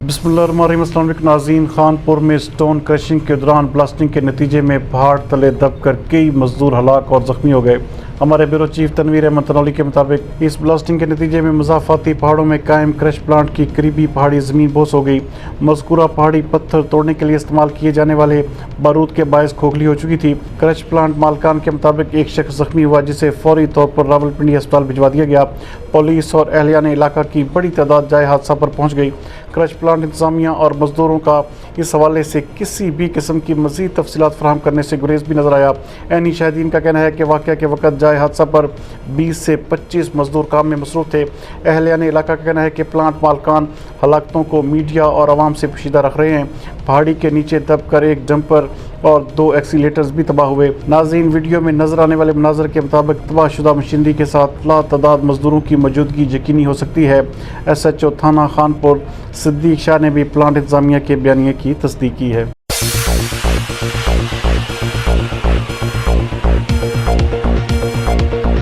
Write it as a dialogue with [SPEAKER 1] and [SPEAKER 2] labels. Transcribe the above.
[SPEAKER 1] بسم اللہ الرحمن الرحیم۔ السلام علیکم ناظرین۔ خانپور میں سٹون کرشنگ کے دوران بلاسٹنگ کے نتیجے میں پہاڑ تلے دب کر کئی مزدور ہلاک اور زخمی ہو گئے۔ ہمارے بیورو چیف تنویر احمد تنولی کے مطابق اس بلاسٹنگ کے نتیجے میں مضافاتی پہاڑوں میں قائم کرش پلانٹ کی قریبی پہاڑی زمین بوس ہو گئی۔ مذکورہ پہاڑی پتھر توڑنے کے لیے استعمال کیے جانے والے بارود کے باعث کھوکھلی ہو چکی تھی۔ کرش پلانٹ مالکان کے مطابق ایک شخص زخمی ہوا جسے فوری طور پر راولپنڈی ہسپتال بھجوا دیا گیا۔ پولیس اور اہلیہ نے علاقہ کی بڑی تعداد جائے حادثہ پر پہنچ گئی۔ کرش پلانٹ انتظامیہ اور مزدوروں کا اس حوالے سے کسی بھی قسم کی مزید تفصیلات فراہم کرنے سے گریز بھی نظر آیا۔ عینی شاہدین کا کہنا ہے کہ واقعہ کے وقت جائے حادثہ پر 20 سے 25 مزدور کام میں مصروف تھے۔ اہلیہ نے علاقہ کا کہنا ہے کہ پلانٹ مالکان ہلاکتوں کو میڈیا اور عوام سے پوشیدہ رکھ رہے ہیں۔ پہاڑی کے نیچے دب کر ایک ڈمپر اور 2 ایکسیلیٹرز بھی تباہ ہوئے۔ ناظرین، ویڈیو میں نظر آنے والے مناظر کے مطابق تباہ شدہ مشینری کے ساتھ لاتعداد مزدوروں کی موجودگی یقینی ہو سکتی ہے۔ ایس ایچ او تھانہ خانپور صدیق شاہ نے بھی پلانٹ انتظامیہ کے بیانیے کی تصدیق کی ہے۔